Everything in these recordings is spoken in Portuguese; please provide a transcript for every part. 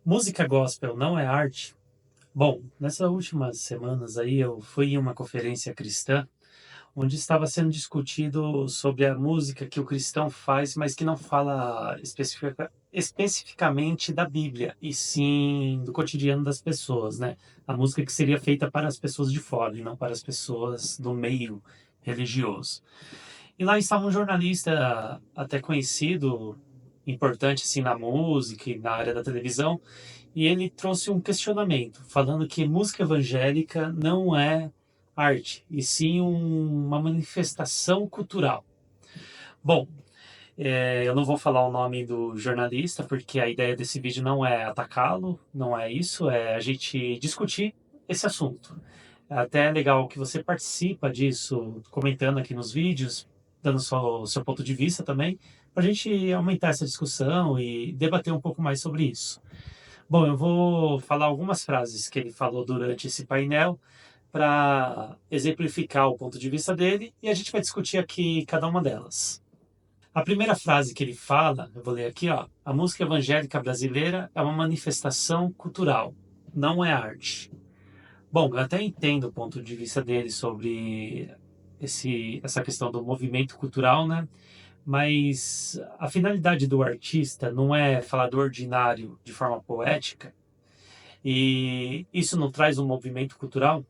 Música gospel não é arte? Bom, nessas últimas semanas aí eu fui em uma conferência cristã onde estava sendo discutido sobre a música que o cristão faz, mas que não fala especificamente da Bíblia, e sim do cotidiano das pessoas, né? A música que seria feita para as pessoas de fora e não para as pessoas do meio religioso. E lá estava um jornalista até conhecido, importante assim na música e na área da televisão, e ele trouxe um questionamento, falando que música evangélica não é arte, e sim uma manifestação cultural. Bom, eu não vou falar o nome do jornalista, porque a ideia desse vídeo não é atacá-lo, não é isso, é a gente discutir esse assunto. É até legal que você participa disso, comentando aqui nos vídeos, dando o seu ponto de vista também, para a gente aumentar essa discussão e debater um pouco mais sobre isso. Bom, eu vou falar algumas frases que ele falou durante esse painel para exemplificar o ponto de vista dele e a gente vai discutir aqui cada uma delas. A primeira frase que ele fala, eu vou ler aqui, ó. A música evangélica brasileira é uma manifestação cultural, não é arte. Bom, eu até entendo o ponto de vista dele sobre essa questão do movimento cultural, né? Mas a finalidade do artista não é falar do ordinário de forma poética, e isso não traz um movimento cultural?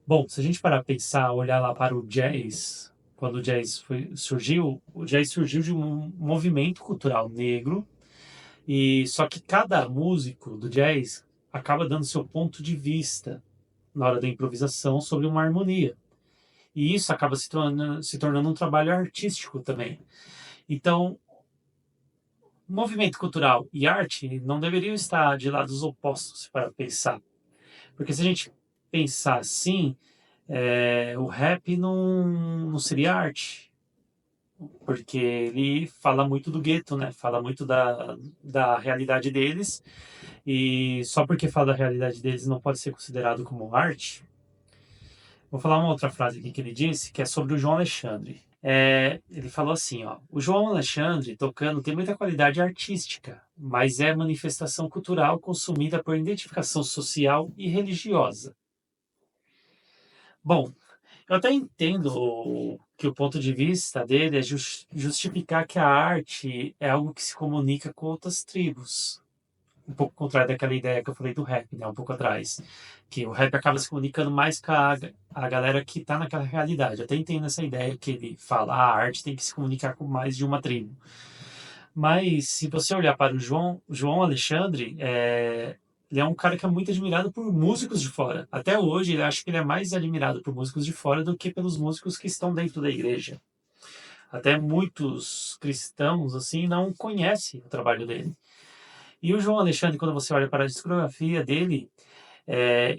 Bom, se a gente parar para pensar, olhar lá para o jazz, quando surgiu, o jazz surgiu de um movimento cultural negro, e só que cada músico do jazz acaba dando seu ponto de vista na hora da improvisação sobre uma harmonia. E isso acaba se tornando um trabalho artístico também. Então, movimento cultural e arte não deveriam estar de lados opostos para pensar. Porque se a gente pensar assim, o rap não seria arte, porque ele fala muito do gueto, né? Fala muito da realidade deles, e só porque fala da realidade deles não pode ser considerado como arte. Vou falar uma outra frase aqui que ele disse, que é sobre o João Alexandre. Ele falou assim, ó, o João Alexandre tocando tem muita qualidade artística, mas é manifestação cultural consumida por identificação social e religiosa. Bom, eu até entendo que o ponto de vista dele é justificar que a arte é algo que se comunica com outras tribos. Um pouco contrário daquela ideia que eu falei do rap, né, um pouco atrás. Que o rap acaba se comunicando mais com a galera que está naquela realidade. Eu até entendo essa ideia que ele fala, "Ah, a arte tem que se comunicar com mais de uma tribo." Mas se você olhar para o João Alexandre, ele é um cara que é muito admirado por músicos de fora. Até hoje, ele acho que ele é mais admirado por músicos de fora do que pelos músicos que estão dentro da igreja. Até muitos cristãos assim não conhecem o trabalho dele. E o João Alexandre, quando você olha para a discografia dele,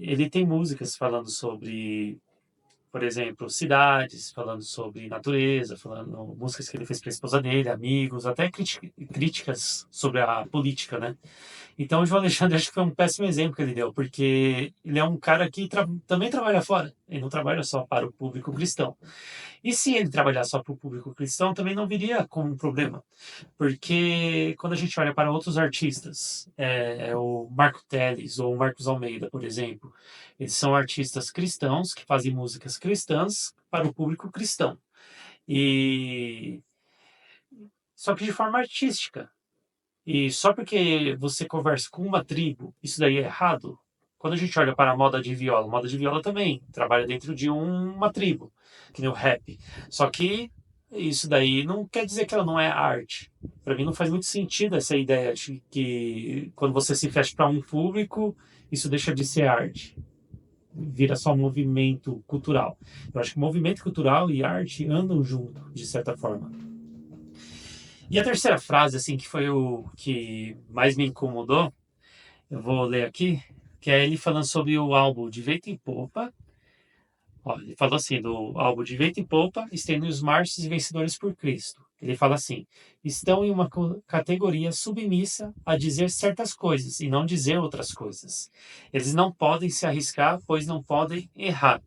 ele tem músicas falando sobre, por exemplo, cidades, falando sobre natureza, falando músicas que ele fez para a esposa dele, amigos, até críticas sobre a política, né? Então, o João Alexandre acho que foi um péssimo exemplo que ele deu, porque ele é um cara que também trabalha fora, ele não trabalha só para o público cristão. E se ele trabalhar só para o público cristão, também não viria como um problema, porque quando a gente olha para outros artistas, o Marco Teles ou o Marcos Almeida, por exemplo, eles são artistas cristãos que fazem músicas cristãs para o público cristão. E só que de forma artística. E só porque você conversa com uma tribo, isso daí é errado? Quando a gente olha para a moda de viola também trabalha dentro de uma tribo, que nem o rap. Só que isso daí não quer dizer que ela não é arte. Para mim não faz muito sentido essa ideia de que quando você se fecha para um público, isso deixa de ser arte. Vira só um movimento cultural. Eu acho que movimento cultural e arte andam junto, de certa forma. E a terceira frase, assim, que foi o que mais me incomodou, eu vou ler aqui, que é ele falando sobre o álbum De Vento em Popa. Ó, ele falou assim, do álbum De Vento em Popa, estendem os marches e vencedores por Cristo. Ele fala assim, estão em uma categoria submissa a dizer certas coisas e não dizer outras coisas. Eles não podem se arriscar, pois não podem errar.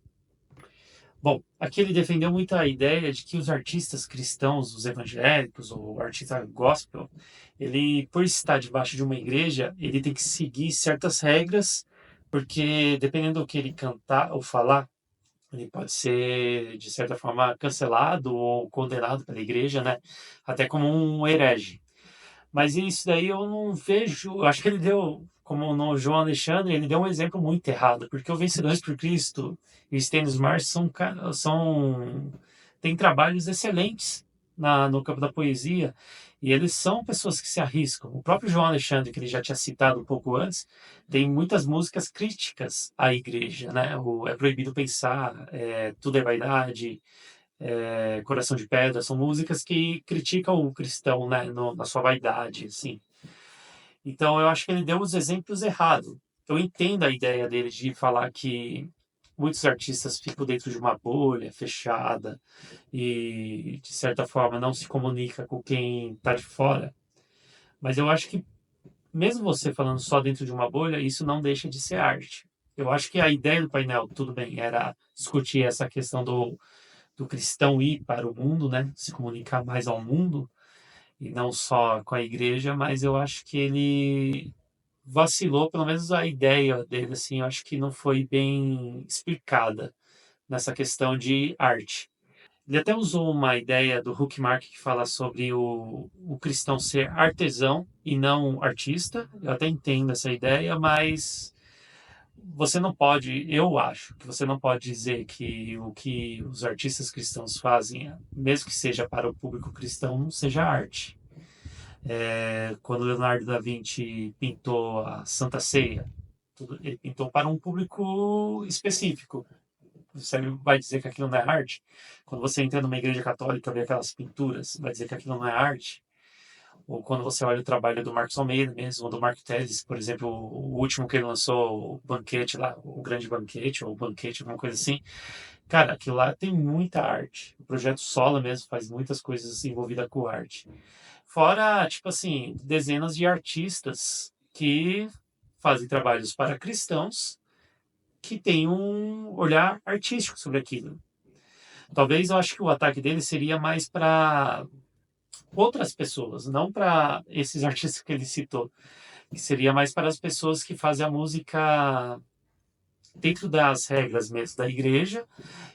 Bom, aqui ele defendeu muito a ideia de que os artistas cristãos, os evangélicos, ou o artista gospel, ele, por estar debaixo de uma igreja, ele tem que seguir certas regras, porque dependendo do que ele cantar ou falar, ele pode ser, de certa forma, cancelado ou condenado pela igreja, né? Até como um herege. Mas isso daí eu não vejo. Eu acho que ele deu, como no João Alexandre, ele deu um exemplo muito errado, porque o Vencedores por Cristo e o Stanley Mars têm trabalhos excelentes no campo da poesia, e eles são pessoas que se arriscam. O próprio João Alexandre, que ele já tinha citado um pouco antes, tem muitas músicas críticas à igreja, né? O É Proibido Pensar, Tudo é Vaidade, Coração de Pedra, são músicas que criticam o cristão, né, na sua vaidade, assim. Então, eu acho que ele deu os exemplos errados. Eu entendo a ideia dele de falar que muitos artistas ficam dentro de uma bolha fechada e, de certa forma, não se comunica com quem está de fora. Mas eu acho que, mesmo você falando só dentro de uma bolha, isso não deixa de ser arte. Eu acho que a ideia do painel, tudo bem, era discutir essa questão do cristão ir para o mundo, né? Se comunicar mais ao mundo e não só com a igreja, mas eu acho que ele vacilou, pelo menos a ideia dele, assim, eu acho que não foi bem explicada nessa questão de arte. Ele até usou uma ideia do Huckmark que fala sobre o cristão ser artesão e não artista. Eu até entendo essa ideia, mas você não pode, eu acho que você não pode dizer que o que os artistas cristãos fazem, mesmo que seja para o público cristão, não seja arte. Quando Leonardo da Vinci pintou a Santa Ceia, ele pintou para um público específico. Você vai dizer que aquilo não é arte? Quando você entra numa igreja católica e vê aquelas pinturas, vai dizer que aquilo não é arte? Ou quando você olha o trabalho do Marcos Almeida mesmo, ou do Marco Teles, por exemplo, o último que ele lançou, o Banquete lá, o Grande Banquete, ou o Banquete, alguma coisa assim. Cara, aquilo lá tem muita arte. O Projeto Sola mesmo faz muitas coisas envolvidas com arte. Fora, tipo assim, dezenas de artistas que fazem trabalhos para cristãos que têm um olhar artístico sobre aquilo. Talvez eu acho que o ataque dele seria mais para outras pessoas, não para esses artistas que ele citou, que seria mais para as pessoas que fazem a música dentro das regras mesmo da igreja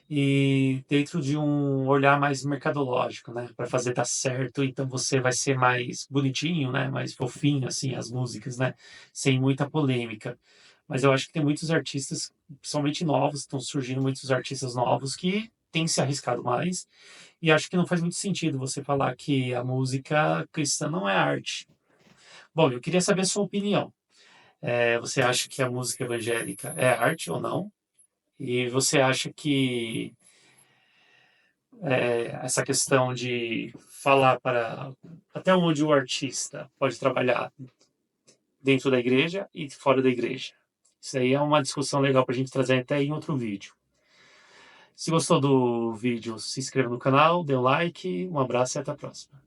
e dentro de um olhar mais mercadológico, né, para fazer dar certo, então você vai ser mais bonitinho, né, mais fofinho assim as músicas, né, sem muita polêmica. Mas eu acho que tem muitos artistas, principalmente novos, estão surgindo muitos artistas novos que têm se arriscado mais, e acho que não faz muito sentido você falar que a música cristã não é arte. Bom, eu queria saber a sua opinião. Você acha que a música evangélica é arte ou não? E você acha que essa questão de falar para até onde o artista pode trabalhar dentro da igreja e fora da igreja? Isso aí é uma discussão legal para a gente trazer até em outro vídeo. Se gostou do vídeo, se inscreva no canal, dê um like, um abraço e até a próxima.